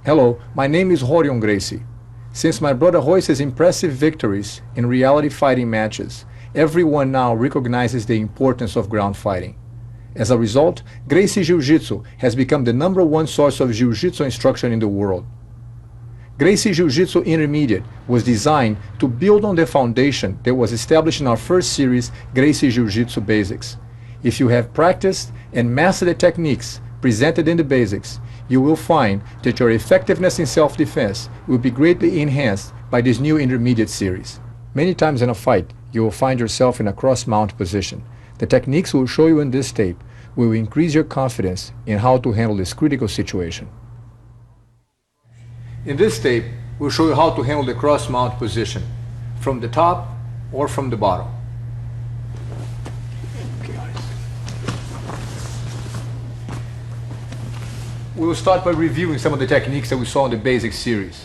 Hello, my name is Horion Gracie. Since my brother Royce's impressive victories in reality fighting matches, everyone now recognizes the importance of ground fighting. As a result, Gracie Jiu Jitsu has become the #1 source of Jiu Jitsu instruction in the world. Gracie Jiu Jitsu Intermediate was designed to build on the foundation that was established in our first series, Gracie Jiu Jitsu Basics. If you have practiced and mastered the techniques presented in the basics, you will find that your effectiveness in self-defense will be greatly enhanced by this new intermediate series. Many times in a fight, you will find yourself in a cross-mount position. The techniques we'll show you in this tape will increase your confidence in how to handle this critical situation. In this tape, we'll show you how to handle the cross-mount position, from the top or from the bottom. We will start by reviewing some of the techniques that we saw in the basic series.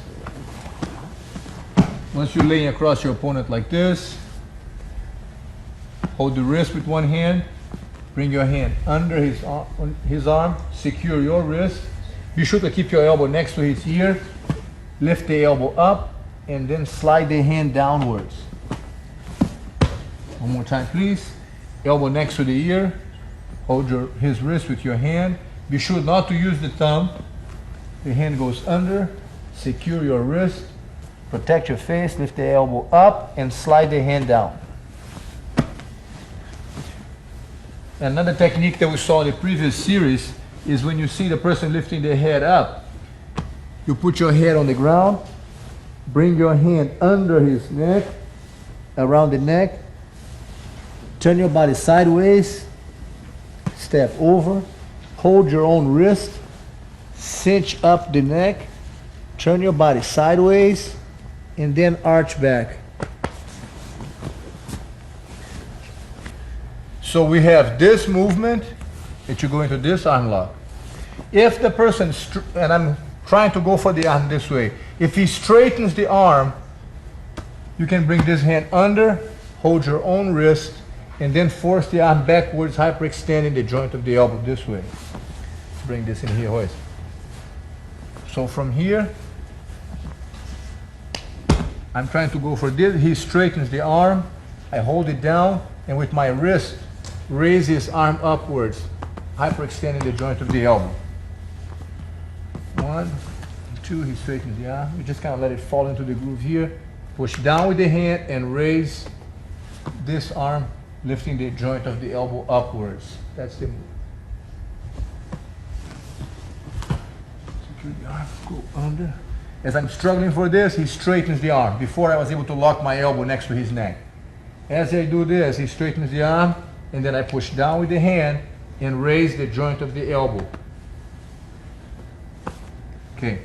Once you're laying across your opponent like this, hold the wrist with one hand, bring your hand under his arm, secure your wrist. Be sure to keep your elbow next to his ear, lift the elbow up, and then slide the hand downwards. One more time, please. Elbow next to the ear, hold his wrist with your hand. Be sure not to use the thumb. The hand goes under, secure your wrist, protect your face, lift the elbow up, and slide the hand down. Another technique that we saw in the previous series is when you see the person lifting their head up, you put your head on the ground, bring your hand under his neck, around the neck, turn your body sideways, step over, hold your own wrist, cinch up the neck, turn your body sideways, and then arch back. So we have this movement that you go into this arm lock. If the person, and I'm trying to go for the arm this way, if he straightens the arm, you can bring this hand under, hold your own wrist, and then force the arm backwards, hyperextending the joint of the elbow this way. Bring this in here, Royce. So from here, I'm trying to go for this. He straightens the arm, I hold it down, and with my wrist, raise his arm upwards, hyperextending the joint of the elbow. 1, 2, he straightens the arm. You just kind of let it fall into the groove here. Push down with the hand and raise this arm, lifting the joint of the elbow upwards. That's the move. Secure the arm, go under. As I'm struggling for this, he straightens the arm. Before I was able to lock my elbow next to his neck. As I do this, he straightens the arm, and then I push down with the hand and raise the joint of the elbow. Okay.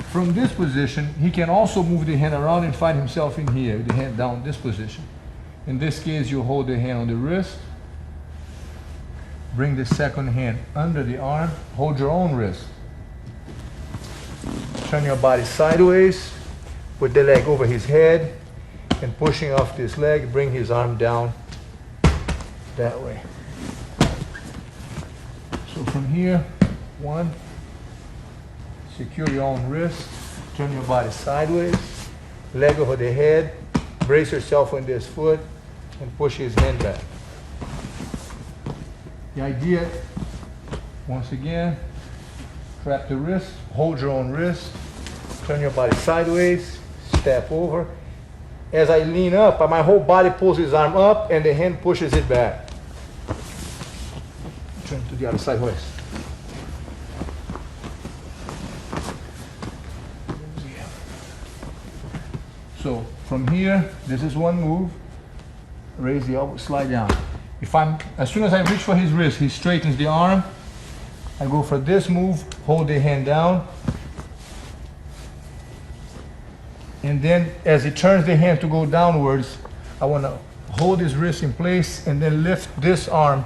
From this position, he can also move the hand around and find himself in here, with the hand down this position. In this case, you hold the hand on the wrist, bring the second hand under the arm, hold your own wrist. Turn your body sideways, put the leg over his head, and pushing off this leg, bring his arm down that way. So from here, 1, secure your own wrist, turn your body sideways, leg over the head, brace yourself on this foot, and push his hand back. The idea, once again, trap the wrist, hold your own wrist, turn your body sideways, step over. As I lean up, my whole body pulls his arm up and the hand pushes it back. Turn to the other side, Royce. So from here, this is one move. Raise the elbow, slide down. As soon as I reach for his wrist, he straightens the arm. I go for this move, hold the hand down. And then as he turns the hand to go downwards, I want to hold his wrist in place and then lift this arm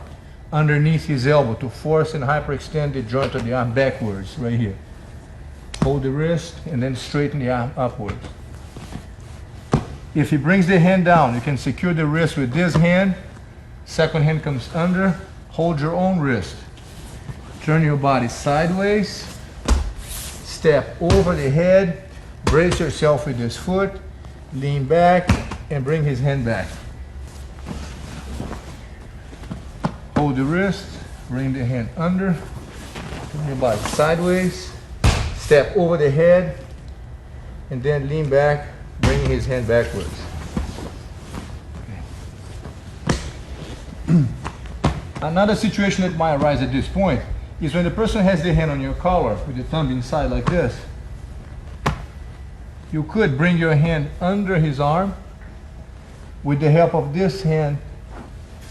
underneath his elbow to force and hyperextend the joint of the arm backwards, right here. Hold the wrist and then straighten the arm upwards. If he brings the hand down, you can secure the wrist with this hand. Second hand comes under, hold your own wrist. Turn your body sideways, step over the head, brace yourself with this foot, lean back, and bring his hand back. Hold the wrist, bring the hand under, turn your body sideways, step over the head, and then lean back, bringing his hand backwards. Another situation that might arise at this point is when the person has the hand on your collar with the thumb inside like this. You could bring your hand under his arm. With the help of this hand,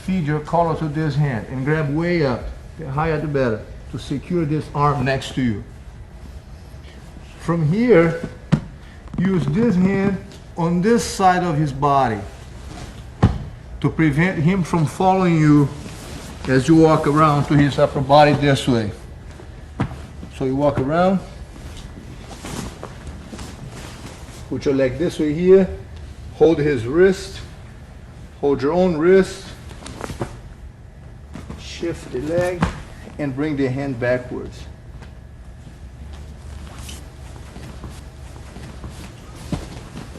feed your collar to this hand and grab way up, the higher the better, to secure this arm next to you. From here, use this hand on this side of his body to prevent him from following you as you walk around to his upper body this way. So you walk around, put your leg this way here, hold his wrist, hold your own wrist, shift the leg, and bring the hand backwards.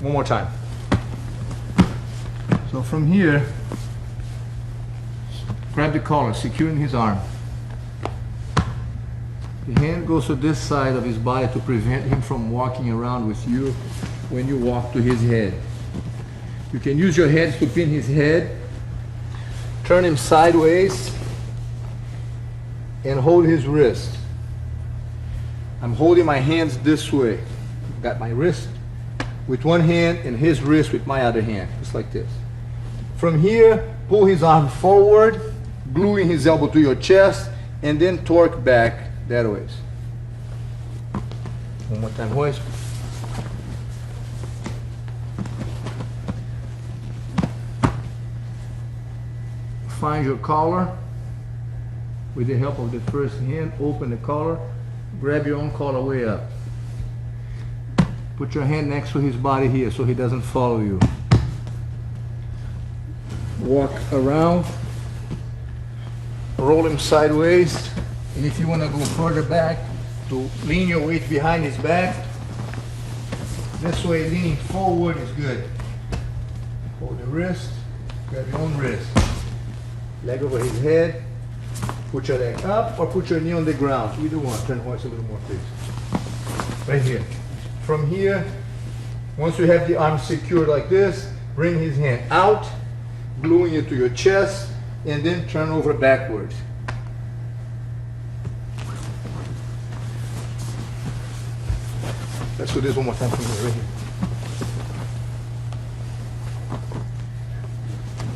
One more time. So from here, grab the collar, securing his arm. The hand goes to this side of his body to prevent him from walking around with you when you walk to his head. You can use your hands to pin his head, turn him sideways, and hold his wrist. I'm holding my hands this way. Got my wrist with one hand and his wrist with my other hand, just like this. From here, pull his arm forward, gluing his elbow to your chest, and then torque back that way. One more time, Royce. Find your collar. With the help of the first hand, open the collar, grab your own collar way up. Put your hand next to his body here so he doesn't follow you. Walk around, roll him sideways, and if you want to go further back, to lean your weight behind his back. This way, leaning forward is good. Hold the wrist, grab your own wrist. Leg over his head, put your leg up or put your knee on the ground. Either one. Turn Royce a little more, please. Right here. From here, once you have the arm secured like this, bring his hand out, gluing it to your chest, and then turn over backwards. Let's do this one more time from here, right here.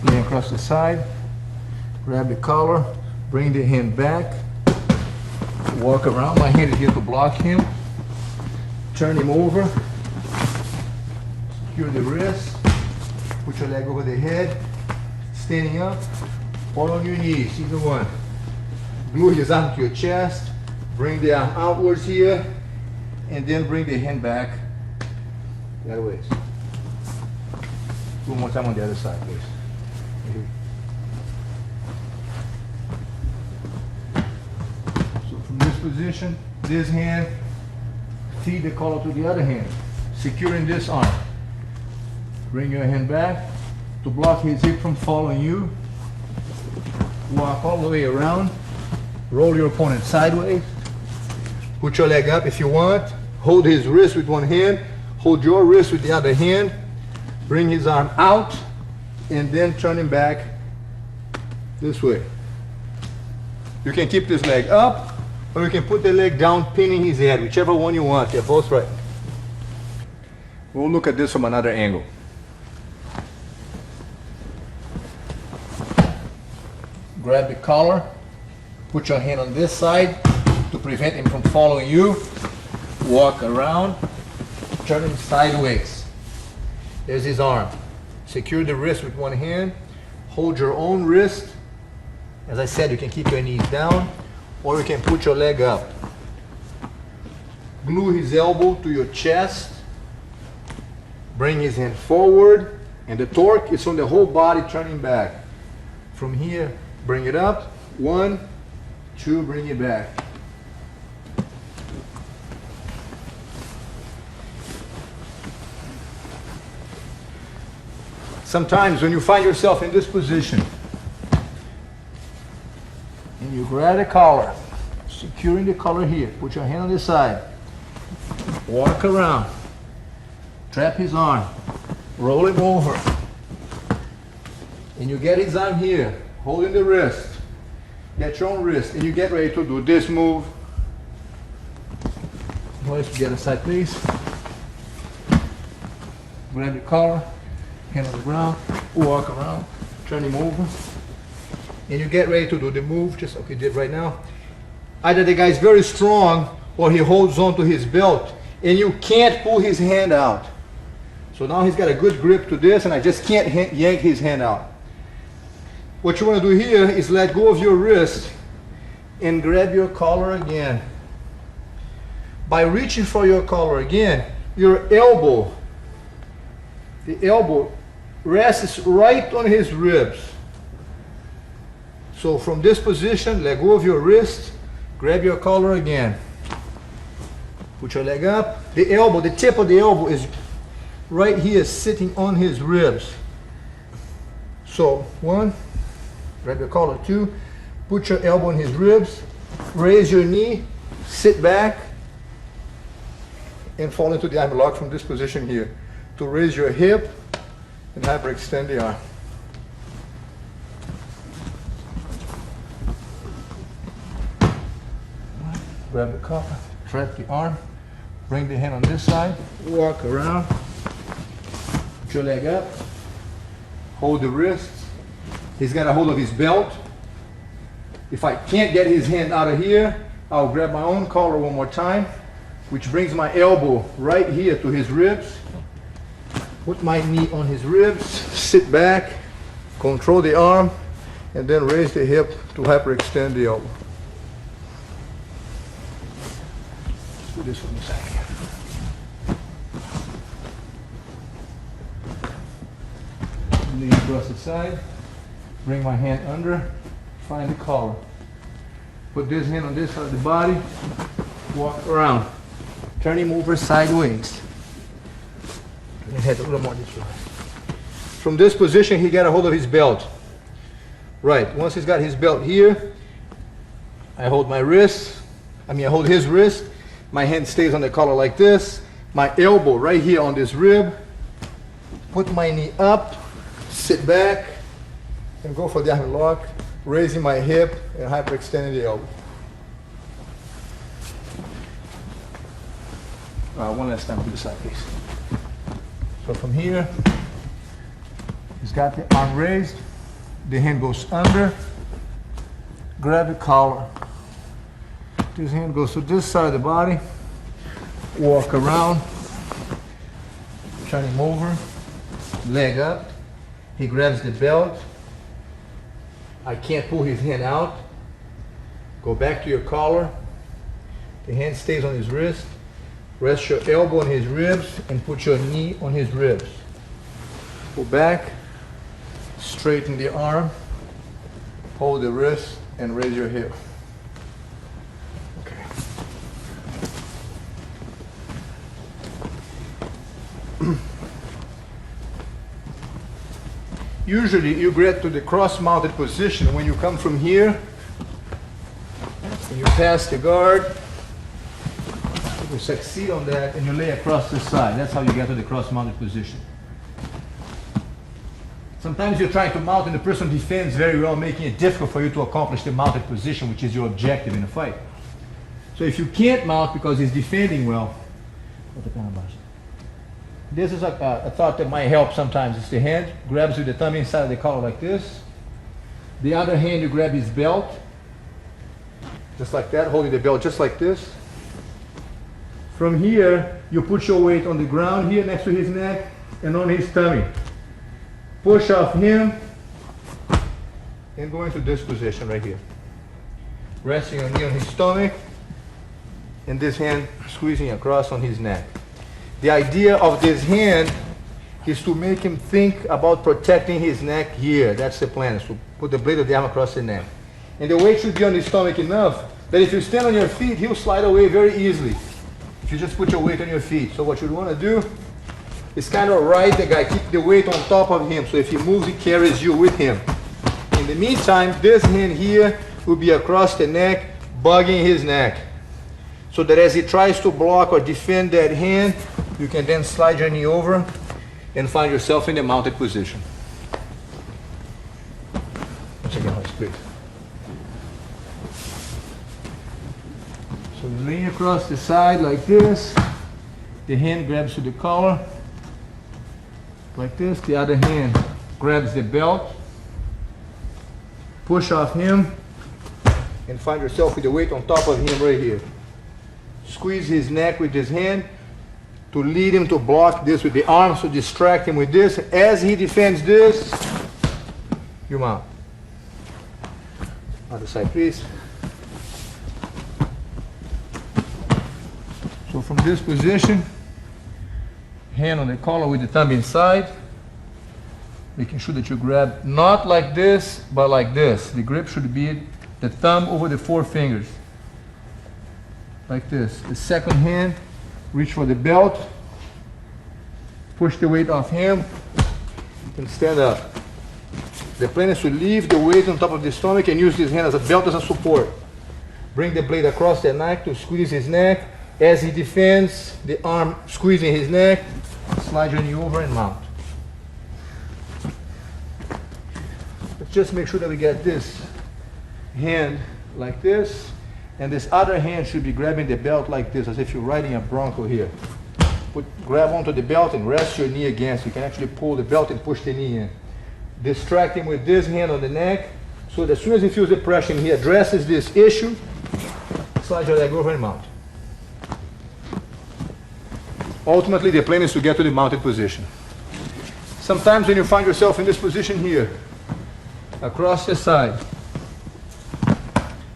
Lean across the side, grab the collar, bring the hand back, walk around. My hand is here to block him. Turn him over, secure the wrist, put your leg over the head, standing up, or on your knees, either one. Glue his arm to your chest, bring the arm outwards here, and then bring the hand back the other way. One more time on the other side, please. So from this position, this hand, feed the collar to the other hand, securing this arm. Bring your hand back to block his hip from following you. Walk all the way around. Roll your opponent sideways. Put your leg up if you want. Hold his wrist with one hand. Hold your wrist with the other hand. Bring his arm out and then turn him back this way. You can keep this leg up, or you can put the leg down, pinning his head, whichever one you want. They're both right. We'll look at this from another angle. Grab the collar, put your hand on this side to prevent him from following you. Walk around, turn him sideways. There's his arm. Secure the wrist with one hand. Hold your own wrist. As I said, you can keep your knees down, or you can put your leg up. Glue his elbow to your chest. Bring his hand forward, and the torque is on the whole body turning back. From here, bring it up. 1, 2, bring it back. Sometimes when you find yourself in this position and you grab the collar, securing the collar here, put your hand on this side, walk around, trap his arm, roll him over, and you get his arm here, holding the wrist, get your own wrist, and you get ready to do this move. Let's get aside, please. Grab the collar, hand on the ground, walk around, turn him over, and you get ready to do the move, just like you did right now. Either the guy's very strong or he holds on to his belt and you can't pull his hand out. So now he's got a good grip to this and I just can't yank his hand out. What you want to do here is let go of your wrist and grab your collar again. By reaching for your collar again, your elbow, the elbow rests right on his ribs. So from this position, let go of your wrist, grab your collar again. Put your leg up. The elbow, the tip of the elbow is right here sitting on his ribs. So 1, grab your collar. 2, put your elbow on his ribs, raise your knee, sit back, and fall into the arm lock from this position here. To raise your hip and hyperextend the arm. Grab the collar, trap the arm, bring the hand on this side, walk around, put your leg up, hold the wrist. He's got a hold of his belt. If I can't get his hand out of here, I'll grab my own collar one more time, which brings my elbow right here to his ribs. Put my knee on his ribs, sit back, control the arm, and then raise the hip to hyperextend the elbow. Let's do this from the side again. Knee across the side, bring my hand under, find the collar. Put this hand on this side of the body, walk around, turn him over sideways. Turn his head a little more this way. From this position, he got a hold of his belt. Right, once he's got his belt here, I hold my wrist, I hold his wrist, my hand stays on the collar like this, my elbow right here on this rib, put my knee up, sit back, and go for the arm lock, raising my hip and hyperextending the elbow. One last time to the side, please. So from here, he's got the arm raised, the hand goes under, grab the collar. This hand goes to this side of the body, walk around, turn him over, leg up, he grabs the belt, I can't pull his hand out, go back to your collar, the hand stays on his wrist, rest your elbow on his ribs and put your knee on his ribs. Go back, straighten the arm, hold the wrist and raise your hip. Okay. Usually you get to the cross-mounted position when you come from here and you pass the guard. You succeed on that and you lay across the side. That's how you get to the cross-mounted position. Sometimes you're trying to mount and the person defends very well, making it difficult for you to accomplish the mounted position, which is your objective in a fight. So if you can't mount because he's defending well, this is a thought that might help sometimes. It's the hand grabs with the thumb inside of the collar like this. The other hand you grab his belt, just like that, holding the belt just like this. From here, you put your weight on the ground here next to his neck and on his tummy. Push off him and go into this position right here. Resting your knee on his stomach and this hand squeezing across on his neck. The idea of this hand is to make him think about protecting his neck here. That's the plan, so put the blade of the arm across the neck. And the weight should be on his stomach enough that if you stand on your feet, he'll slide away very easily. If you just put your weight on your feet. So what you want to do It's kind of right, the guy keep the weight on top of him, so if he moves, he carries you with him. In the meantime, this hand here will be across the neck, bugging his neck. So that as he tries to block or defend that hand, you can then slide your knee over and find yourself in the mounted position. Once again, let's split. So you lean across the side like this. The hand grabs to the collar, like this. The other hand grabs the belt. Push off him and find yourself with the weight on top of him right here. Squeeze his neck with this hand to lead him to block this with the arms, to distract him with this. As he defends this, you mount. Other side, please. So from this position, hand on the collar with the thumb inside, making sure that you grab not like this, but like this. The grip should be the thumb over the four fingers, like this. The second hand, reach for the belt, push the weight off him, and stand up. The plan is to leave the weight on top of the stomach and use this hand as a belt as a support. Bring the blade across the neck to squeeze his neck. As he defends, the arm squeezing his neck, slide your knee over and mount. Let's just make sure that we get this hand like this, and this other hand should be grabbing the belt like this, as if you're riding a bronco here. Grab onto the belt and rest your knee against. You can actually pull the belt and push the knee in. Distract him with this hand on the neck, so that as soon as he feels the pressure and he addresses this issue, slide your leg over and mount. Ultimately, the plan is to get to the mounted position. Sometimes when you find yourself in this position here, across the side,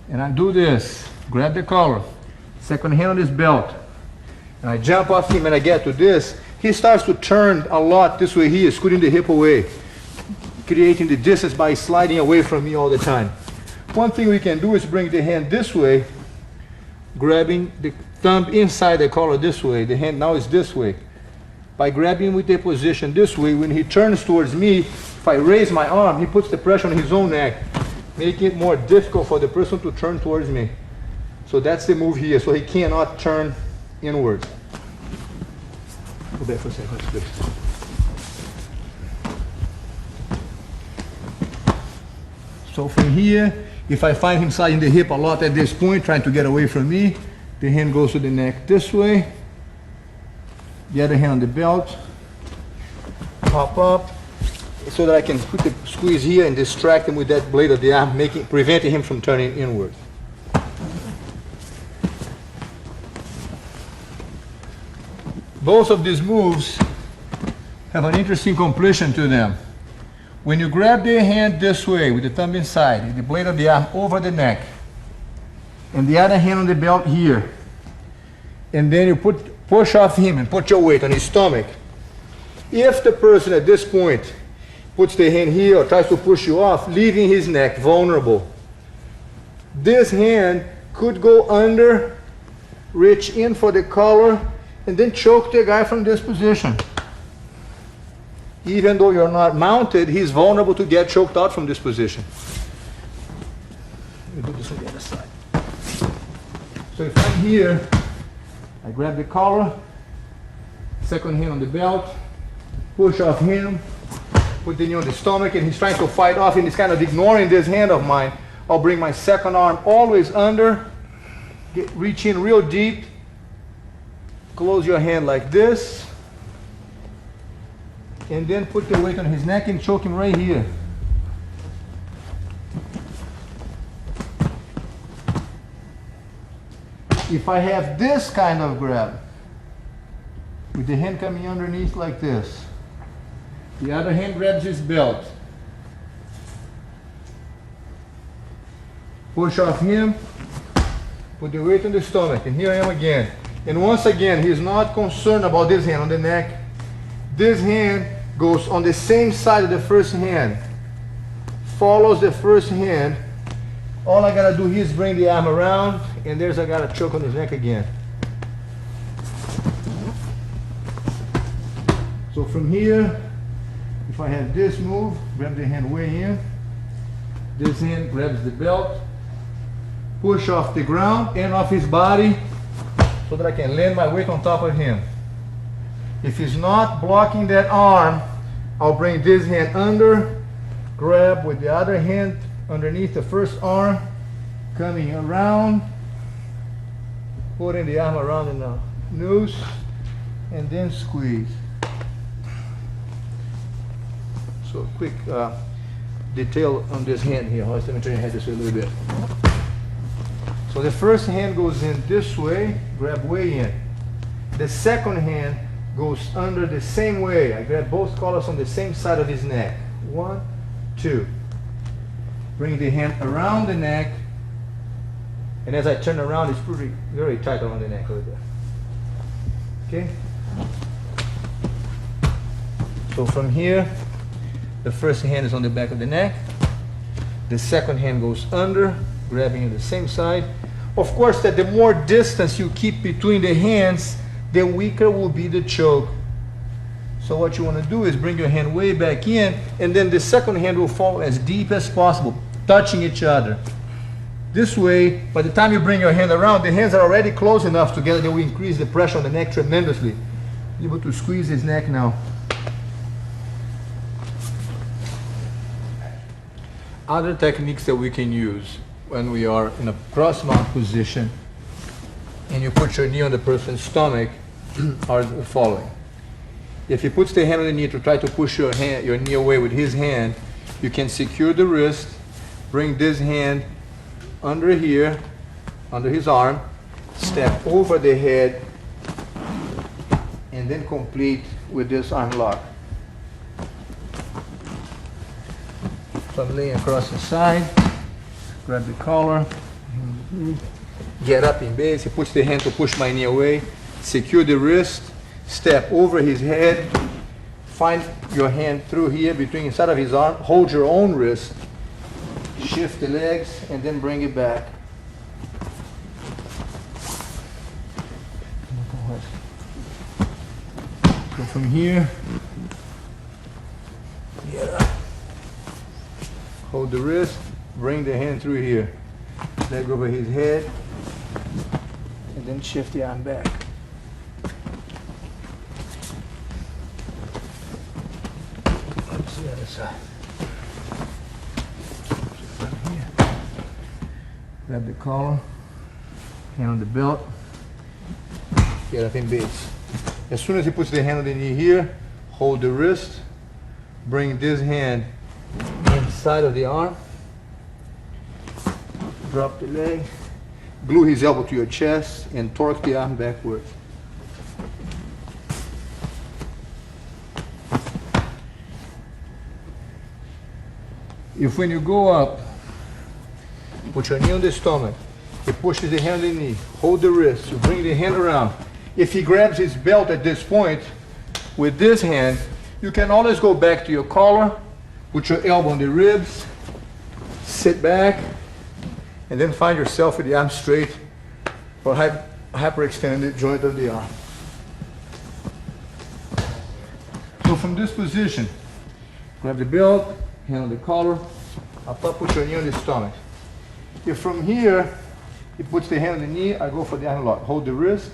and I do this, grab the collar, second hand on his belt, and I jump off him and I get to this, he starts to turn a lot this way here, scooting the hip away, creating the distance by sliding away from me all the time. One thing we can do is bring the hand this way, grabbing the thumb inside the collar this way. The hand now is this way. By grabbing with the position this way, when he turns towards me, if I raise my arm, he puts the pressure on his own neck, making it more difficult for the person to turn towards me. So that's the move here, so he cannot turn inwards. Go back for a second, please. So from here, if I find him sliding the hip a lot at this point, trying to get away from me, the hand goes to the neck this way, the other hand on the belt, pop up, so that I can put the squeeze here and distract him with that blade of the arm, preventing him from turning inward. Both of these moves have an interesting completion to them. When you grab the hand this way with the thumb inside, the blade of the arm over the neck, and the other hand on the belt here, and then you push off him and put your weight on his stomach. If the person at this point puts the hand here or tries to push you off, leaving his neck vulnerable, this hand could go under, reach in for the collar, and then choke the guy from this position. Even though you're not mounted, he's vulnerable to get choked out from this position. Let me do this on the other side. So if I'm here, I grab the collar, second hand on the belt, push off him, put the knee on the stomach, and he's trying to fight off and he's kind of ignoring this hand of mine. I'll bring my second arm always under, reach in real deep, close your hand like this, and then put the weight on his neck and choke him right here. If I have this kind of grab, with the hand coming underneath like this, the other hand grabs his belt, push off him, put the weight on the stomach, and here I am again. And once again, he's not concerned about this hand on the neck. This hand goes on the same side of the first hand, follows the first hand. All I gotta do here is bring the arm around, and there's I got a choke on his neck again. So So from here, if I have this move, grab the hand way in. This hand grabs the belt, push off the ground and off his body so that I can land my weight on top of him. If he's not blocking that arm, I'll bring this hand under, grab with the other hand underneath the first arm, coming around, putting the arm around in the noose, and then squeeze. So a quick detail on this hand here. Let me turn your head this way a little bit. So the first hand goes in this way, grab way in. The second hand goes under the same way. I grab both collars on the same side of his neck. 1, 2. Bring the hand around the neck, and as I turn around, it's very tight around the neck over there. Okay? So from here, the first hand is on the back of the neck. The second hand goes under, grabbing the same side. Of course, that the more distance you keep between the hands, the weaker will be the choke. So what you want to do is bring your hand way back in, and then the second hand will fall as deep as possible, touching each other. This way, by the time you bring your hand around, the hands are already close enough together that will increase the pressure on the neck tremendously. You're able to squeeze his neck now. Other techniques that we can use when we are in a cross-mount position and you put your knee on the person's stomach are the following. If he puts the hand on the knee to try to push your knee away with his hand, you can secure the wrist, bring this hand under here, under his arm, step over the head, and then complete with this arm lock. So I'm laying across the side, grab the collar, get up in base. He puts the hand to push my knee away, secure the wrist, step over his head, find your hand through here between inside of his arm, hold your own wrist, shift the legs, and then bring it back. So from here, get up, hold the wrist, bring the hand through here, leg over his head, and then shift the arm back. Let's see the other side. Grab the collar, hand on the belt, get up in base. As soon as he puts the hand on the knee here, hold the wrist, bring this hand inside of the arm, drop the leg, glue his elbow to your chest, and torque the arm backwards. If when you go up, put your knee on the stomach, he pushes the hand on the knee, hold the wrist, you bring the hand around. If he grabs his belt at this point, with this hand, you can always go back to your collar, put your elbow on the ribs, sit back, and then find yourself with the arm straight or hyperextended joint of the arm. So from this position, grab the belt, hand on the collar, up, put your knee on the stomach. If from here, he puts the hand on the knee, I go for the arm lock. Hold the wrist,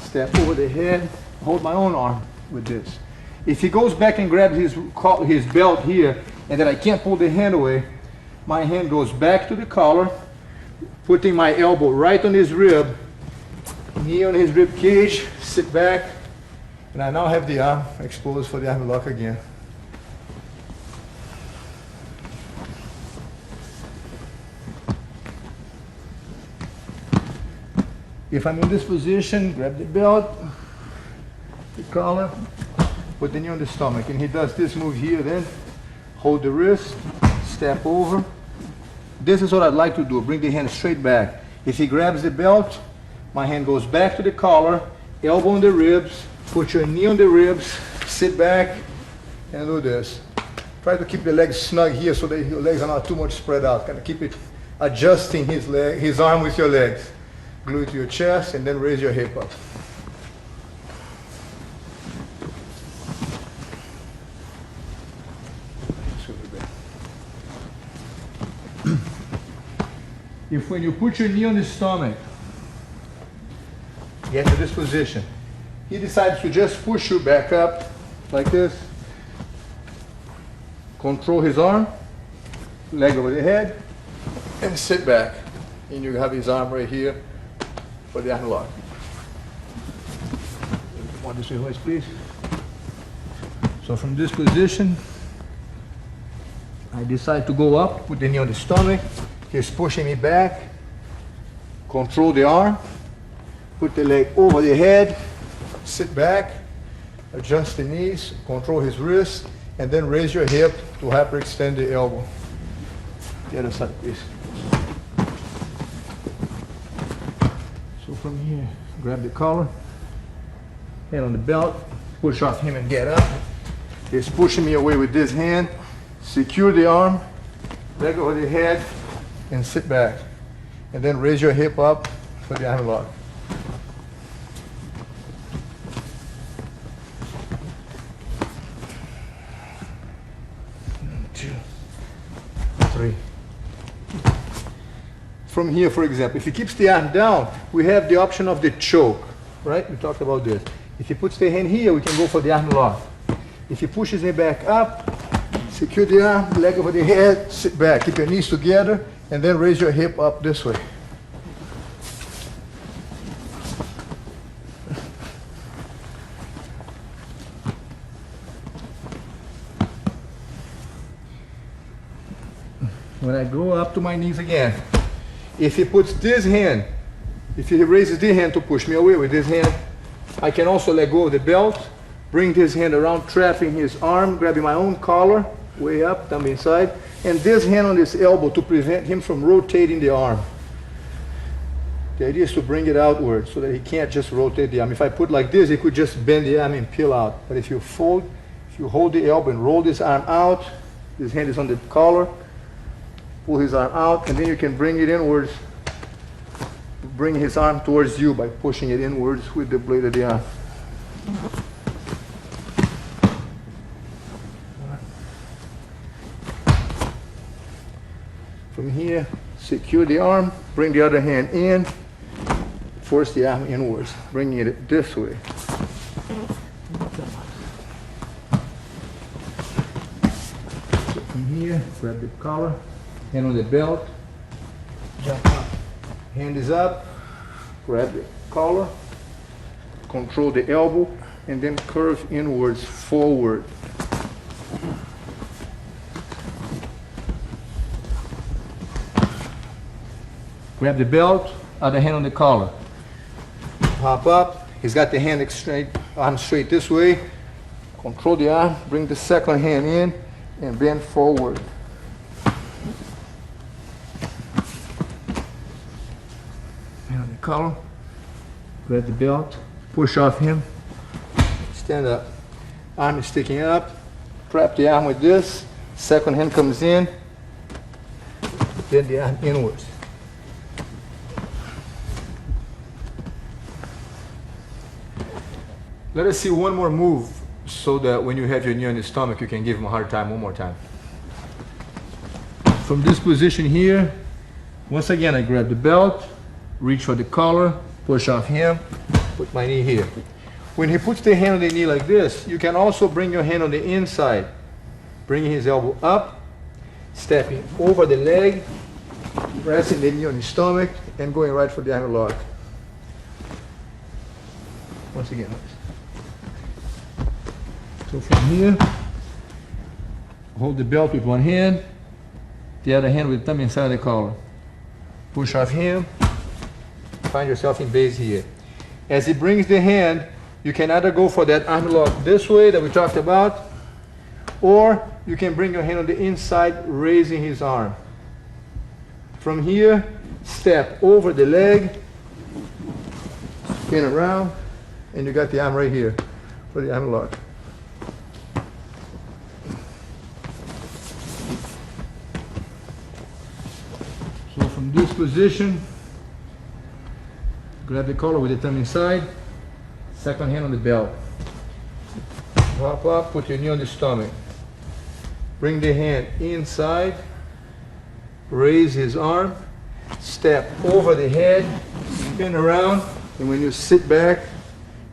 step over the head, hold my own arm with this. If he goes back and grabs his belt here, and then I can't pull the hand away, my hand goes back to the collar, putting my elbow right on his rib, knee on his rib cage, sit back, and I now have the arm exposed for the arm lock again. If I'm in this position, grab the belt, the collar, put the knee on the stomach, and he does this move here, then hold the wrist, step over. This is what I'd like to do, bring the hand straight back. If he grabs the belt, my hand goes back to the collar, elbow on the ribs, put your knee on the ribs, sit back, and do this. Try to keep the legs snug here so that your legs are not too much spread out. Kind of keep it adjusting his arm with your legs. Glue it to your chest and then raise your hip up. if when you put your knee on his stomach, get to this position, he decides to just push you back up like this, control his arm, leg over the head, and sit back. And you have his arm right here for the arm lock. Come on this way, Royce, please. So from this position, I decide to go up, put the knee on the stomach. He's pushing me back. Control the arm. Put the leg over the head. Sit back. Adjust the knees. Control his wrist. And then raise your hip to hyperextend the elbow. The other side, please. So from here, grab the collar. Hand on the belt. Push off him and get up. He's pushing me away with this hand. Secure the arm, leg over the head, and sit back. And then raise your hip up for the arm lock. 1, 2, 3. From here, for example, if he keeps the arm down, we have the option of the choke, right? We talked about this. If he puts the hand here, we can go for the arm lock. If he pushes me back up, secure the arm, leg over the head, sit back. Keep your knees together, and then raise your hip up this way. When I go up to my knees again, if he puts this hand, if he raises this hand to push me away with this hand, I can also let go of the belt, bring this hand around, trapping his arm, grabbing my own collar, way up, thumb inside, and this hand on his elbow to prevent him from rotating the arm. The idea is to bring it outward so that he can't just rotate the arm. If I put like this, he could just bend the arm and peel out. But if you hold the elbow and roll this arm out, his hand is on the collar, pull his arm out, and then you can bring it inwards, bring his arm towards you by pushing it inwards with the blade of the arm. From here, secure the arm, bring the other hand in, force the arm inwards, bringing it this way. So from here, grab the collar, hand on the belt, jump up. Hand is up, grab the collar, control the elbow, and then curve inwards, forward. Grab the belt, other hand on the collar. Hop up, he's got the hand straight, arm straight this way. Control the arm, bring the second hand in, and bend forward. Hand on the collar, grab the belt, push off him, stand up. Arm is sticking up, trap the arm with this, second hand comes in, bend the arm inwards. Let us see one more move so that when you have your knee on his stomach, you can give him a hard time one more time. From this position here, once again, I grab the belt, reach for the collar, push off him, put my knee here. When he puts the hand on the knee like this, you can also bring your hand on the inside, bringing his elbow up, stepping over the leg, pressing the knee on his stomach, and going right for the arm lock. Once again. So from here, hold the belt with one hand, the other hand with the thumb inside the collar. Push off him, find yourself in base here. As he brings the hand, you can either go for that arm lock this way that we talked about, or you can bring your hand on the inside, raising his arm. From here, step over the leg, spin around, and you got the arm right here for the arm lock. So from this position, grab the collar with the thumb inside, second hand on the belt. Hop up, put your knee on the stomach. Bring the hand inside, raise his arm, step over the head, spin around, and when you sit back,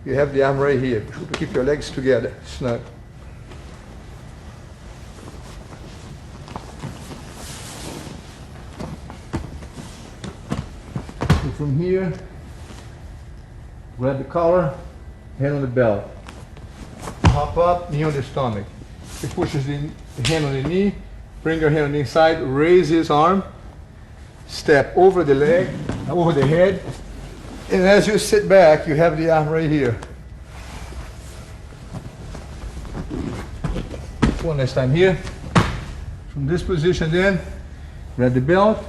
you have the arm right here. Keep your legs together, snug. And from here, grab the collar, hand on the belt. Hop up, knee on the stomach. He pushes the hand on the knee, bring your hand on the inside, raise his arm, step over the leg, over the head, and as you sit back, you have the arm right here. One last time here. From this position then, grab the belt,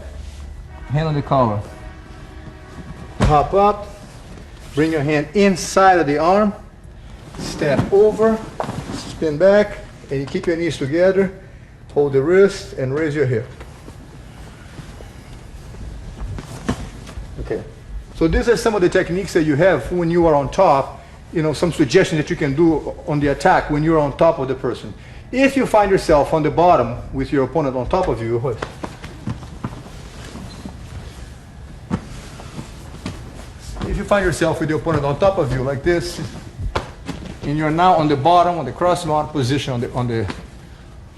hand on the collar. Hop up, bring your hand inside of the arm, step over, spin back, and you keep your knees together, hold the wrist, and raise your hip. Okay. So these are some of the techniques that you have when you are on top, some suggestions that you can do on the attack when you're on top of the person. If you find yourself on the bottom with your opponent on top of you, if you find yourself with the opponent on top of you like this, and you're now on the bottom, on the cross-mount position, on the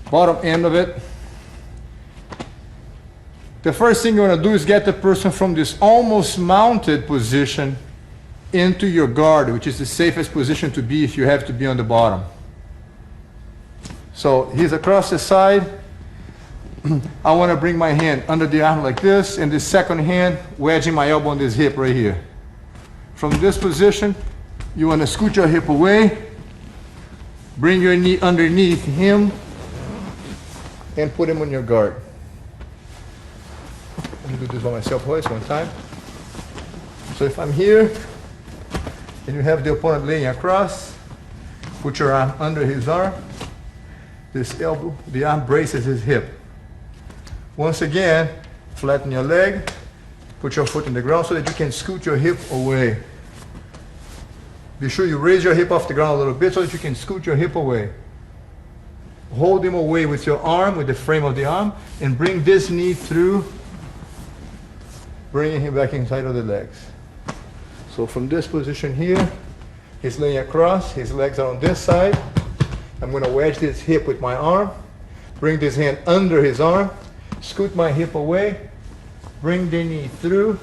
bottom end of it, the first thing you want to do is get the person from this almost mounted position into your guard, which is the safest position to be if you have to be on the bottom. So he's across the side. I want to bring my hand under the arm like this, and the second hand wedging my elbow on this hip right here. From this position, you want to scoot your hip away, bring your knee underneath him, and put him on your guard. Let me do this by myself twice, one time. So if I'm here, and you have the opponent laying across, put your arm under his arm, this elbow, the arm braces his hip. Once again, flatten your leg, put your foot in the ground so that you can scoot your hip away. Be sure you raise your hip off the ground a little bit so that you can scoot your hip away. Hold him away with your arm, with the frame of the arm, and bring this knee through, bringing him back inside of the legs. So from this position here, he's laying across, his legs are on this side. I'm going to wedge this hip with my arm, bring this hand under his arm, scoot my hip away, bring the knee through,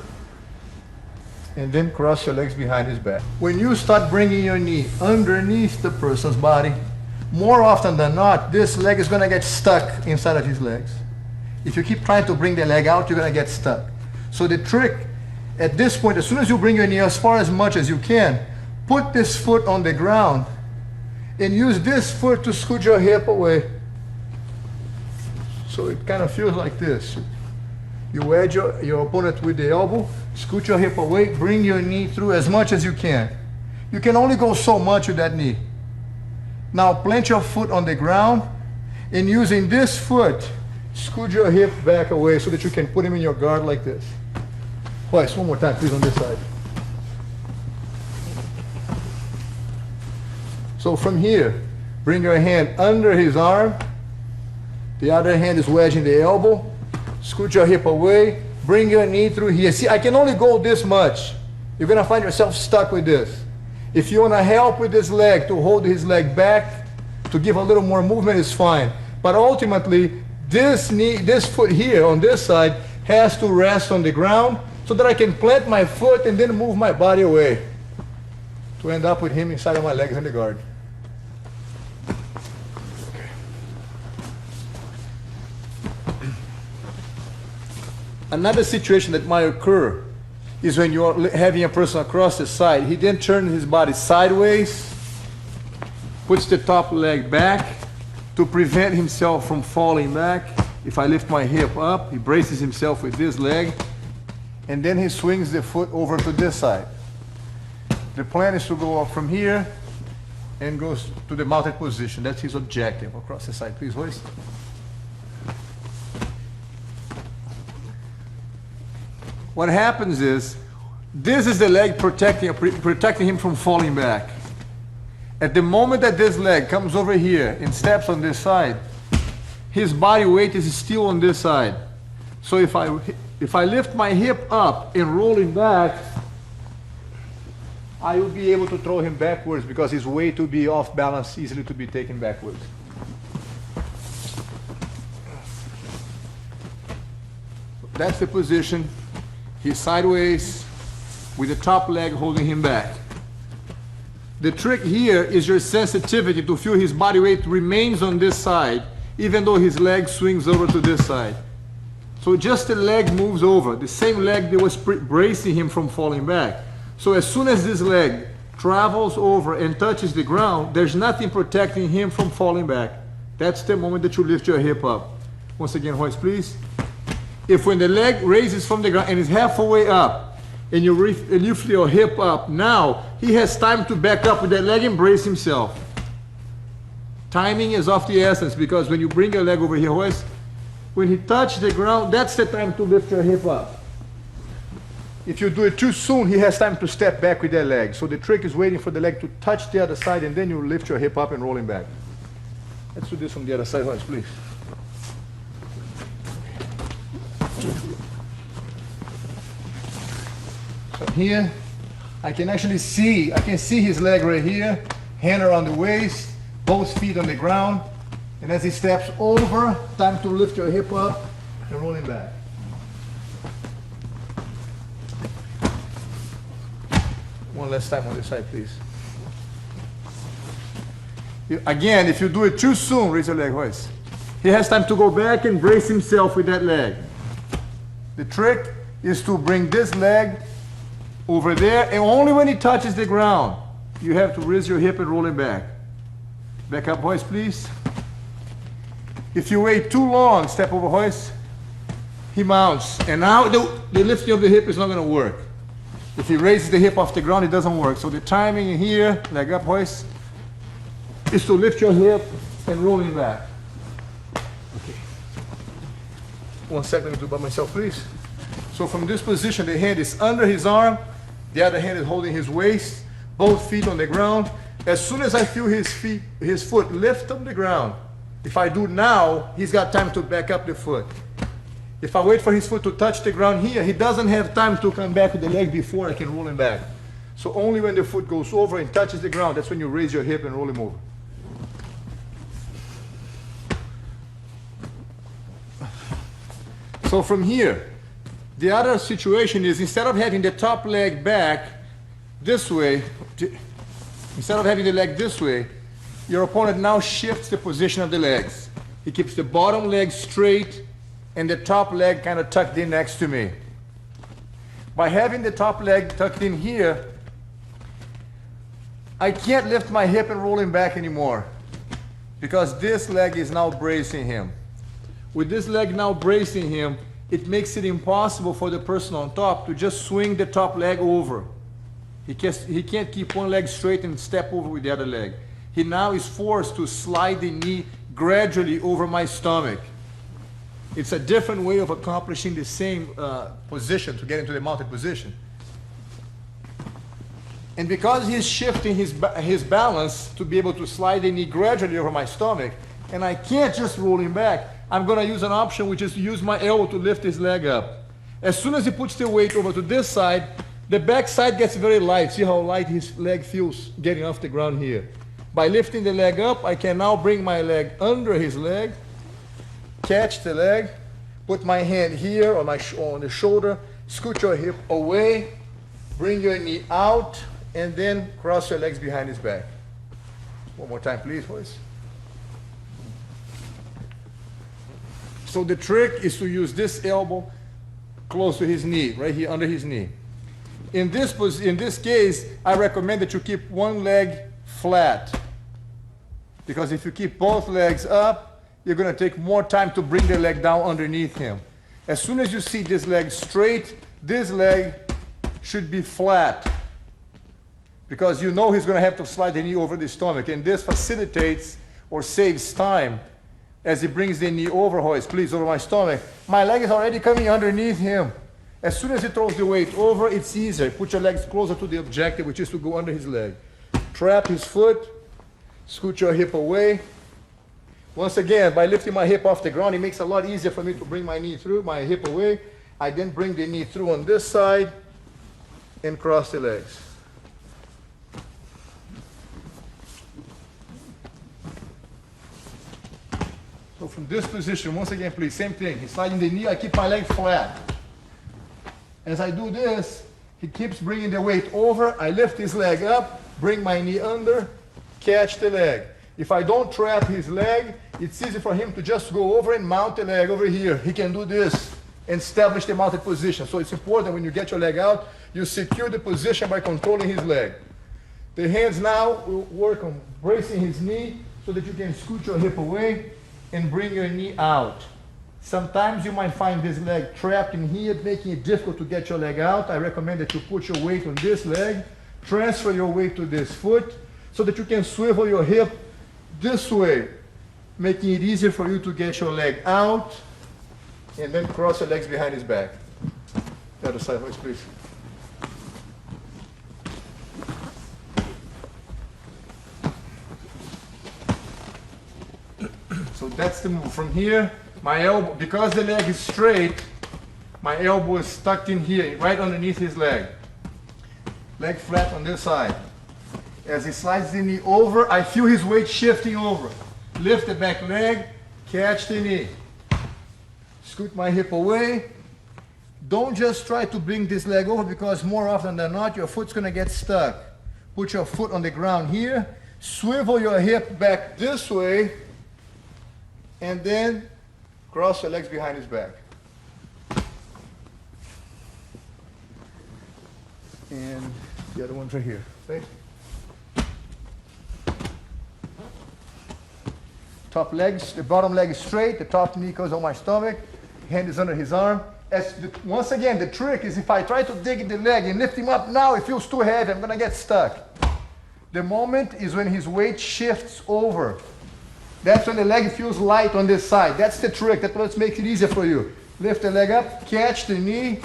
and then cross your legs behind his back. When you start bringing your knee underneath the person's body, more often than not, this leg is going to get stuck inside of his legs. If you keep trying to bring the leg out, you're going to get stuck. So the trick at this point, as soon as you bring your knee as much as you can, put this foot on the ground and use this foot to scoot your hip away. So it kind of feels like this. You wedge your opponent with the elbow, scoot your hip away, bring your knee through as much as you can. You can only go so much with that knee. Now plant your foot on the ground, and using this foot, scoot your hip back away so that you can put him in your guard like this. Twice, one more time please on this side. So from here, bring your hand under his arm, the other hand is wedging the elbow, scoot your hip away, bring your knee through here. See, I can only go this much. You're going to find yourself stuck with this. If you want to help with this leg, to hold his leg back, to give a little more movement is fine. But ultimately, this foot here on this side has to rest on the ground so that I can plant my foot and then move my body away to end up with him inside of my legs in the guard. Another situation that might occur is when you're having a person across the side. He then turns his body sideways, puts the top leg back to prevent himself from falling back. If I lift my hip up, he braces himself with this leg, and then he swings the foot over to this side. The plan is to go up from here and goes to the mounted position. That's his objective. Across the side, please, hoist. What happens is, this is the leg protecting him from falling back. At the moment that this leg comes over here and steps on this side, his body weight is still on this side. So if If I lift my hip up and roll him back, I will be able to throw him backwards because his weight will be off balance, easily to be taken backwards. That's the position. He's sideways with the top leg holding him back. The trick here is your sensitivity to feel his body weight remains on this side, even though his leg swings over to this side. So just the leg moves over, the same leg that was bracing him from falling back. So as soon as this leg travels over and touches the ground, there's nothing protecting him from falling back. That's the moment that you lift your hip up. Once again, hoist, please. If when the leg raises from the ground and is halfway up, and you lift your hip up, now he has time to back up with that leg and brace himself. Timing is of the essence, because when you bring your leg over here, hoist, when he touches the ground, that's the time to lift your hip up. If you do it too soon, he has time to step back with that leg. So the trick is waiting for the leg to touch the other side, and then you lift your hip up and roll him back. Let's do this from the other side, hoist, please. So here, I can actually see his leg right here, hand around the waist, both feet on the ground, and as he steps over, time to lift your hip up and roll him back. One last time on this side, please. Again, if you do it too soon, raise your leg, hoist. He has time to go back and brace himself with that leg. The trick is to bring this leg over there, and only when he touches the ground, you have to raise your hip and roll him back. Back up, hoist, please. If you wait too long, step over, hoist, he mounts. And now the lifting of the hip is not going to work. If he raises the hip off the ground, it doesn't work. So the timing here, leg up, hoist, is to lift your hip and roll him back. Okay. 1 second, let me do it by myself, please. So from this position, the hand is under his arm, the other hand is holding his waist, both feet on the ground. As soon as I feel his foot lift on the ground, if I do now, he's got time to back up the foot. If I wait for his foot to touch the ground here, he doesn't have time to come back with the leg before I can roll him back. So only when the foot goes over and touches the ground, that's when you raise your hip and roll him over. So from here, the other situation is, instead of having the top leg back this way, instead of having the leg this way, your opponent now shifts the position of the legs. He keeps the bottom leg straight and the top leg kind of tucked in next to me. By having the top leg tucked in here, I can't lift my hip and roll him back anymore, because this leg is now bracing him. With this leg now bracing him, it makes it impossible for the person on top to just swing the top leg over. He can't keep one leg straight and step over with the other leg. He now is forced to slide the knee gradually over my stomach. It's a different way of accomplishing the same position, to get into the mounted position. And because he's shifting his balance to be able to slide the knee gradually over my stomach, and I can't just roll him back, I'm going to use an option, which is to use my elbow to lift his leg up. As soon as he puts the weight over to this side, the back side gets very light. See how light his leg feels getting off the ground here. By lifting the leg up, I can now bring my leg under his leg, catch the leg, put my hand here on the shoulder, scoot your hip away, bring your knee out, and then cross your legs behind his back. One more time, please, boys. So the trick is to use this elbow close to his knee, right here under his knee. In this case, I recommend that you keep one leg flat, because if you keep both legs up, you're going to take more time to bring the leg down underneath him. As soon as you see this leg straight, this leg should be flat, because you know he's going to have to slide the knee over the stomach, and this facilitates or saves time as he brings the knee over, hoist, please, over my stomach. My leg is already coming underneath him. As soon as he throws the weight over, it's easier. Put your legs closer to the objective, which is to go under his leg. Trap his foot, scoot your hip away. Once again, by lifting my hip off the ground, it makes it a lot easier for me to bring my knee through, my hip away. I then bring the knee through on this side and cross the legs. So from this position, once again, please, same thing. He's sliding the knee, I keep my leg flat. As I do this, he keeps bringing the weight over. I lift his leg up, bring my knee under, catch the leg. If I don't trap his leg, it's easy for him to just go over and mount the leg over here. He can do this and establish the mounted position. So it's important when you get your leg out, you secure the position by controlling his leg. The hands now will work on bracing his knee so that you can scoot your hip away and bring your knee out. Sometimes you might find this leg trapped in here, making it difficult to get your leg out. I recommend that you put your weight on this leg, transfer your weight to this foot, so that you can swivel your hip this way, making it easier for you to get your leg out, and then cross your legs behind his back. The other side, please. So that's the move. From here, my elbow, because the leg is straight, my elbow is tucked in here, right underneath his leg. Leg flat on this side. As he slides the knee over, I feel his weight shifting over. Lift the back leg, catch the knee. Scoot my hip away. Don't just try to bring this leg over, because more often than not, your foot's gonna get stuck. Put your foot on the ground here, swivel your hip back this way, and then cross your legs behind his back. And the other one's right here. Right? Top legs, the bottom leg is straight, the top knee goes on my stomach, hand is under his arm. Once again, the trick is if I try to dig in the leg and lift him up now, it feels too heavy, I'm gonna get stuck. The moment is when his weight shifts over. That's when the leg feels light on this side. That's the trick. That's what makes it easier for you. Lift the leg up, catch the knee,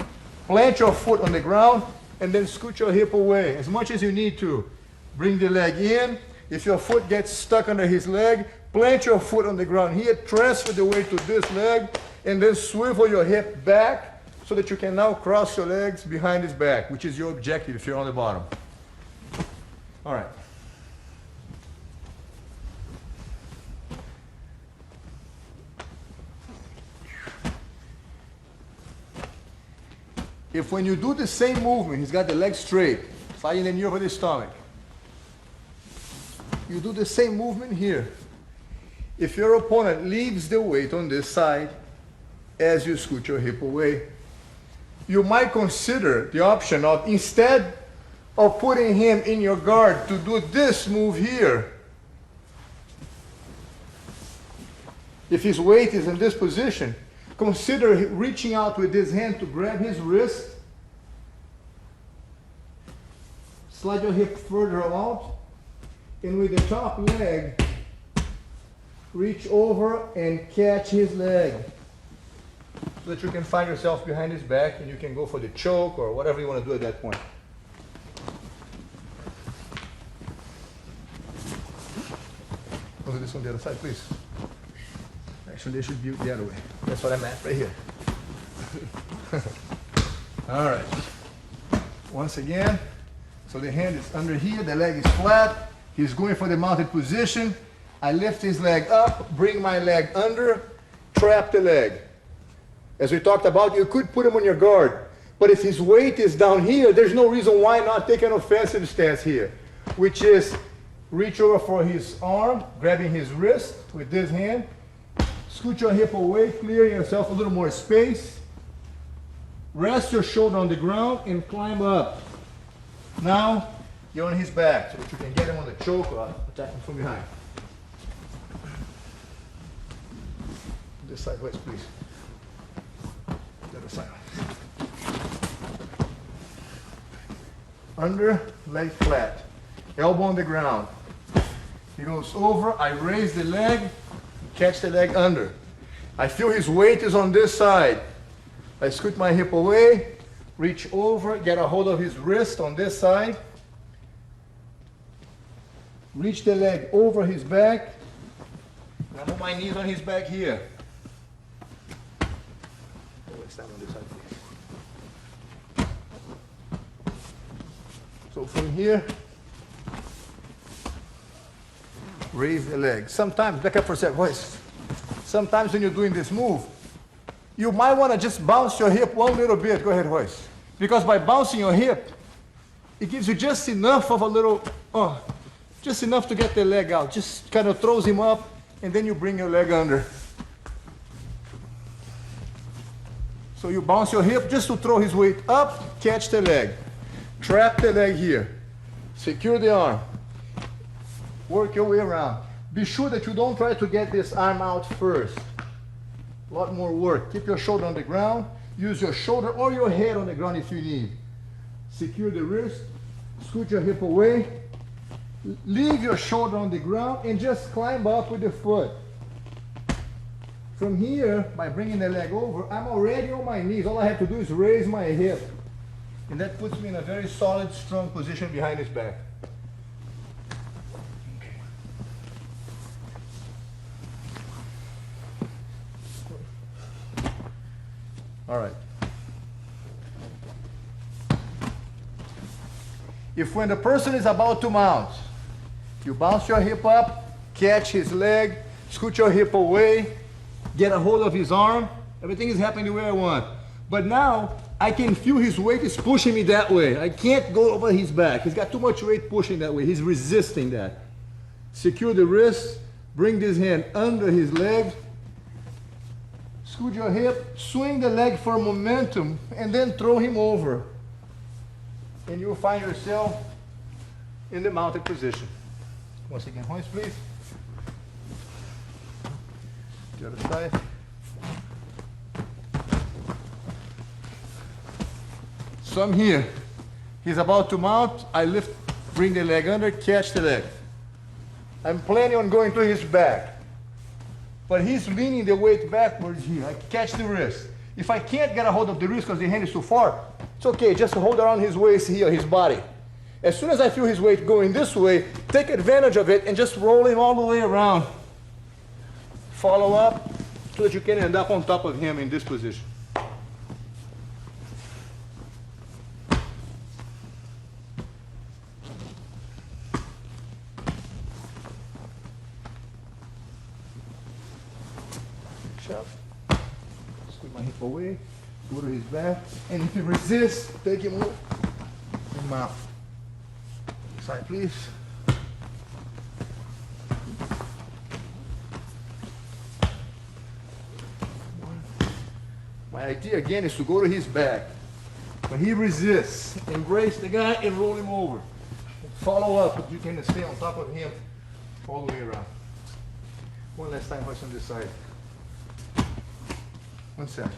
plant your foot on the ground, and then scoot your hip away as much as you need to. Bring the leg in. If your foot gets stuck under his leg, plant your foot on the ground here, transfer the weight to this leg, and then swivel your hip back so that you can now cross your legs behind his back, which is your objective if you're on the bottom. All right. If when you do the same movement, he's got the leg straight, sliding the knee over the stomach. You do the same movement here. If your opponent leaves the weight on this side, as you scoot your hip away, you might consider the option of, instead of putting him in your guard, to do this move here. If his weight is in this position, consider reaching out with his hand to grab his wrist. Slide your hip further out. And with the top leg, reach over and catch his leg. So that you can find yourself behind his back and you can go for the choke or whatever you want to do at that point. Look at this on the other side, please. Actually, they should be the other way. That's what I meant, right here. All right. Once again, so the hand is under here, the leg is flat. He's going for the mounted position. I lift his leg up, bring my leg under, trap the leg. As we talked about, you could put him on your guard. But if his weight is down here, there's no reason why not take an offensive stance here, which is reach over for his arm, grabbing his wrist with this hand, scoot your hip away, clearing yourself a little more space. Rest your shoulder on the ground and climb up. Now, you're on his back so that you can get him on the choke or attack him from behind. This side, west, please. The other side. Under, leg flat. Elbow on the ground. He goes over, I raise the leg, catch the leg under. I feel his weight is on this side. I scoot my hip away, reach over, get a hold of his wrist on this side. Reach the leg over his back. And I put my knees on his back here. Stand on this side, please. So from here, raise the leg. Sometimes, back up for a second, Royce. Sometimes when you're doing this move, you might want to just bounce your hip one little bit. Go ahead, Royce. Because by bouncing your hip, it gives you just enough of a little, just enough to get the leg out. Just kind of throws him up, and then you bring your leg under. So you bounce your hip just to throw his weight up, catch the leg. Trap the leg here. Secure the arm. Work your way around. Be sure that you don't try to get this arm out first. A lot more work. Keep your shoulder on the ground. Use your shoulder or your head on the ground if you need. Secure the wrist. Scoot your hip away. Leave your shoulder on the ground and just climb up with the foot. From here, by bringing the leg over, I'm already on my knees. All I have to do is raise my hip. And that puts me in a very solid, strong position behind his back. Okay. All right. If when the person is about to mount, you bounce your hip up, catch his leg, scoot your hip away, get a hold of his arm, everything is happening the way I want. But now, I can feel his weight is pushing me that way. I can't go over his back. He's got too much weight pushing that way. He's resisting that. Secure the wrist, bring this hand under his leg, scoot your hip, swing the leg for momentum, and then throw him over. And you'll find yourself in the mounted position. Once again, hoist please. The other side. So I'm here. He's about to mount. I lift, bring the leg under, catch the leg. I'm planning on going to his back. But he's leaning the weight backwards here. I catch the wrist. If I can't get a hold of the wrist because the hand is too far, it's okay, just hold around his waist here, his body. As soon as I feel his weight going this way, take advantage of it and just roll him all the way around. Follow up so that you can end up on top of him in this position. Squeeze my hip away, go to his back, and if he resists, take him over and mount. Side, please. My idea again is to go to his back. When he resists, embrace the guy and roll him over. Follow up, but you can stay on top of him all the way around. One last time, hoist on this side. One second.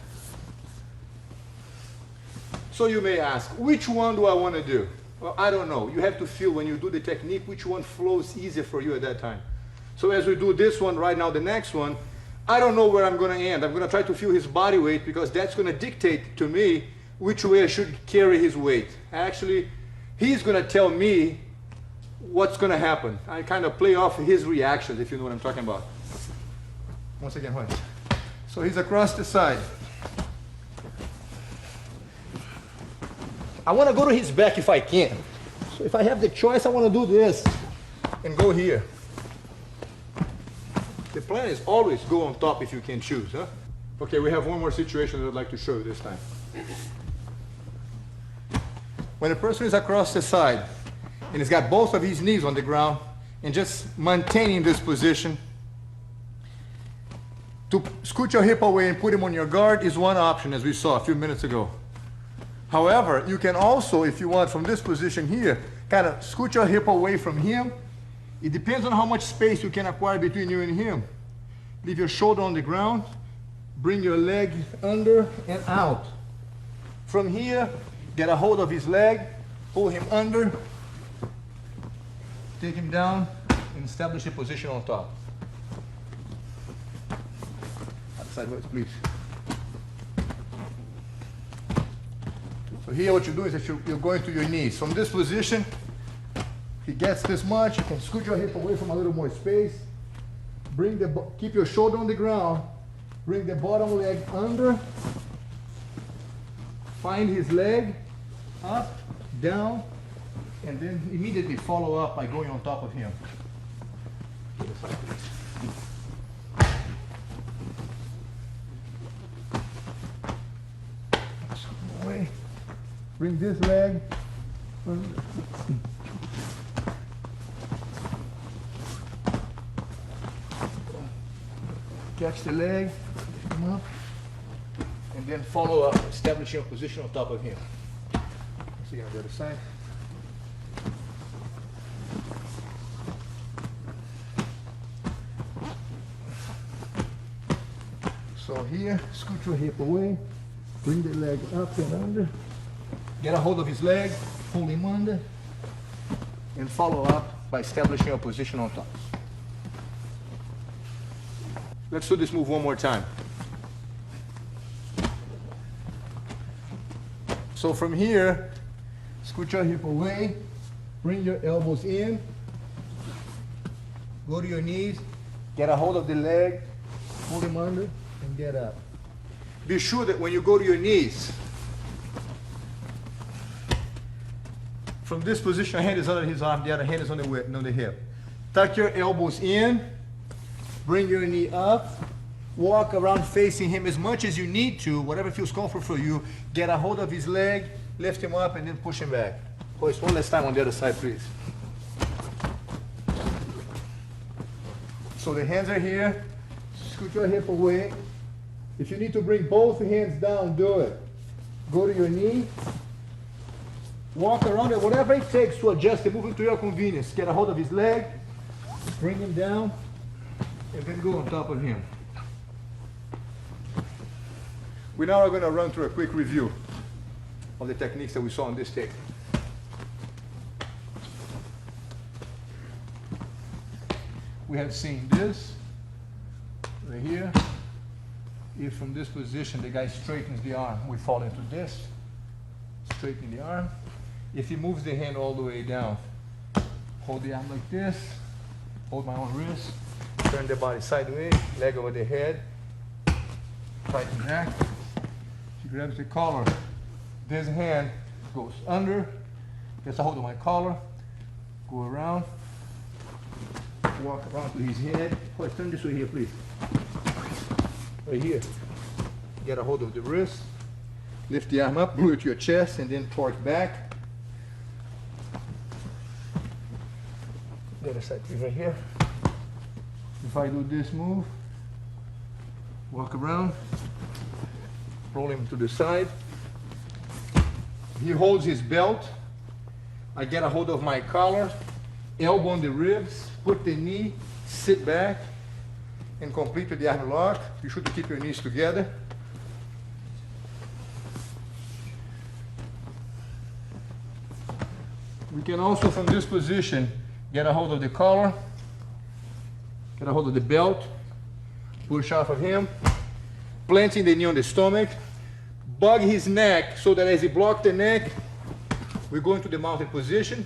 So you may ask, which one do I want to do? Well, I don't know. You have to feel when you do the technique, which one flows easier for you at that time. So as we do this one right now, the next one, I don't know where I'm going to end. I'm going to try to feel his body weight because that's going to dictate to me which way I should carry his weight. Actually, he's going to tell me what's going to happen. I kind of play off his reactions, if you know what I'm talking about. Once again, hoist. So he's across the side. I want to go to his back if I can. So if I have the choice, I want to do this and go here. The plan is always go on top if you can choose, huh? Okay, we have one more situation that I'd like to show you this time. When a person is across the side and he's got both of his knees on the ground and just maintaining this position, to scoot your hip away and put him on your guard is one option, as we saw a few minutes ago. However, you can also, if you want, from this position here, kind of scoot your hip away from him. It depends on how much space you can acquire between you and him. Leave your shoulder on the ground, bring your leg under and out. From here, get a hold of his leg, pull him under, take him down, and establish a position on top. Sideways, please. So here what you do is that you're going to your knees. From this position, he gets this much, you can scoot your hip away from a little more space. Keep your shoulder on the ground. Bring the bottom leg under. Find his leg, up, down, and then immediately follow up by going on top of him. Away. Bring this leg. Catch the leg, lift him up, and then follow up, establishing a position on top of him. See on the other side. So here, scoot your hip away, bring the leg up and under, get a hold of his leg, pull him under, and follow up by establishing a position on top. Let's do this move one more time. So from here, scoot your hip away, bring your elbows in, go to your knees, get a hold of the leg, pull him under, and get up. Be sure that when you go to your knees, from this position, your hand is under his arm, the other hand is on the hip. Tuck your elbows in, bring your knee up, walk around facing him as much as you need to, whatever feels comfortable for you. Get a hold of his leg, lift him up, and then push him back. Hoist one last time on the other side, please. So the hands are here. Scoot your hip away. If you need to bring both hands down, do it. Go to your knee. Walk around it, whatever it takes to adjust the movement to your convenience. Get a hold of his leg, bring him down, and then go on top of him. We now are going to run through a quick review of the techniques that we saw on this tape. We have seen this right here. If from this position the guy straightens the arm, we fall into this, straighten the arm. If he moves the hand all the way down, hold the arm like this, hold my own wrist, turn the body sideways, leg over the head, tighten back. She grabs the collar. This hand goes under, gets a hold of my collar, go around, walk around to his head. Oh, turn this way here, please. Right here. Get a hold of the wrist, lift the arm up, glue it to your chest, and then torque back. The other side, please, right here. If I do this move, walk around, roll him to the side. He holds his belt. I get a hold of my collar, elbow on the ribs, put the knee, sit back, and complete with the arm lock. You should keep your knees together. We can also, from this position, get a hold of the collar, get a hold of the belt, push off of him, planting the knee on the stomach, bug his neck so that as he blocks the neck, we go into the mounted position.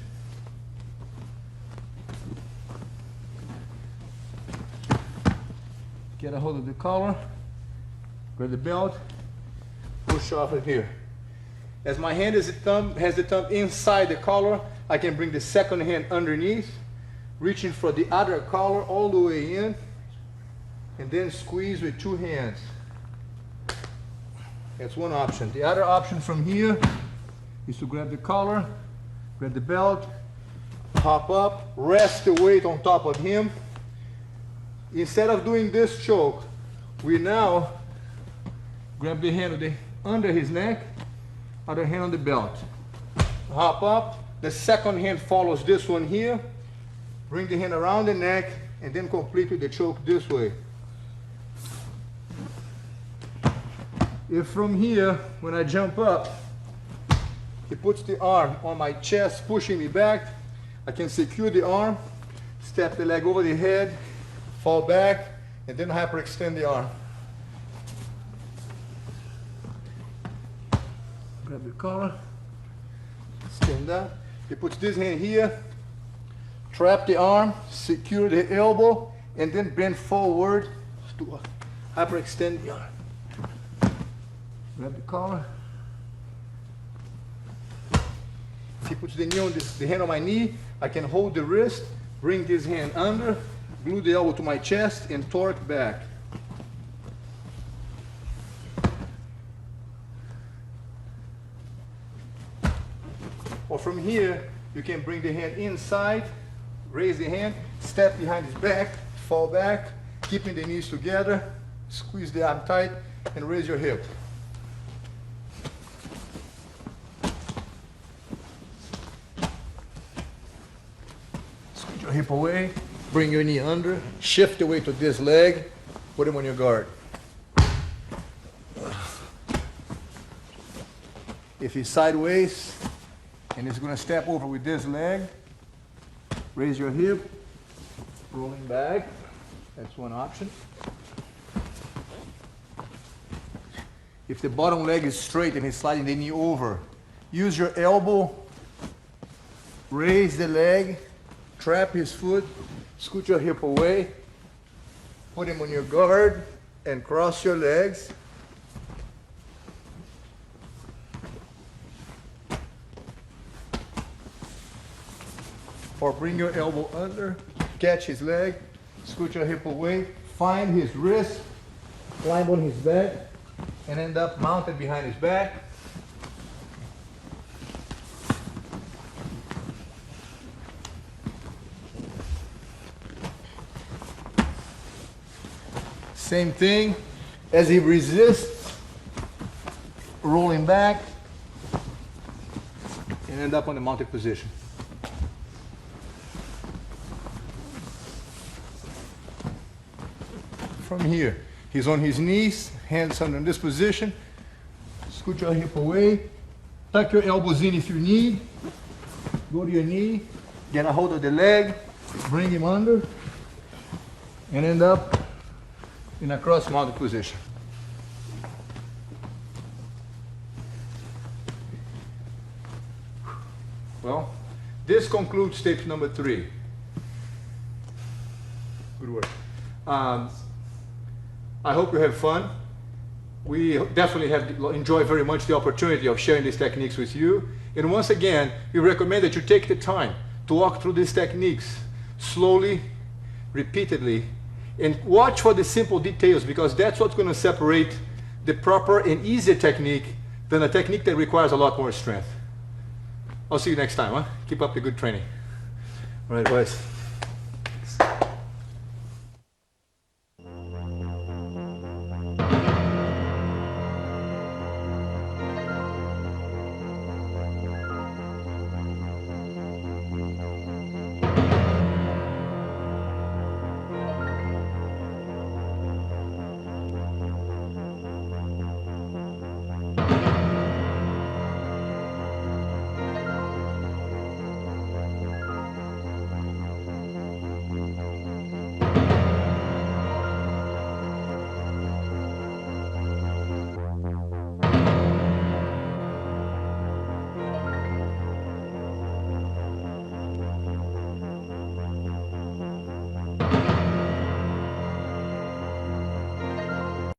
Get a hold of the collar, grab the belt, push off of here. As my hand has the thumb inside the collar, I can bring the second hand underneath, reaching for the other collar all the way in, and then squeeze with two hands. That's one option. The other option from here is to grab the collar, grab the belt, hop up, rest the weight on top of him. Instead of doing this choke, we now grab the hand under his neck, other hand on the belt. Hop up, the second hand follows this one here, bring the hand around the neck, and then complete with the choke this way. If from here, when I jump up, he puts the arm on my chest, pushing me back, I can secure the arm, step the leg over the head, fall back, and then hyperextend the arm. Grab the collar, stand up. He puts this hand here, trap the arm, secure the elbow, and then bend forward to hyperextend the arm. Grab the collar. If he puts the knee on the hand on my knee, I can hold the wrist, bring this hand under, glue the elbow to my chest, and torque back. Or from here, you can bring the hand inside, raise the hand, step behind his back, fall back, keeping the knees together, squeeze the arm tight, and raise your hip. Squeeze your hip away, bring your knee under, shift the weight to this leg, put him on your guard. If he's sideways, and he's going to step over with this leg, raise your hip, rolling back. That's one option. If the bottom leg is straight and he's sliding the knee over, use your elbow, raise the leg, trap his foot, scoot your hip away, put him on your guard, and cross your legs. Or bring your elbow under, catch his leg, scoot your hip away, find his wrist, climb on his back, and end up mounted behind his back. Same thing, as he resists, rolling back, and end up on the mounted position. From here, he's on his knees, hands under in this position, scoot your hip away, tuck your elbows in if you need, go to your knee, get a hold of the leg, bring him under, and end up in a cross-mounted position. Well, this concludes tape number 3. Good work. I hope you have fun. We definitely have enjoyed very much the opportunity of sharing these techniques with you. And once again, we recommend that you take the time to walk through these techniques slowly, repeatedly, and watch for the simple details, because that's what's going to separate the proper and easier technique than a technique that requires a lot more strength. I'll see you next time. Keep up the good training. All right, boys.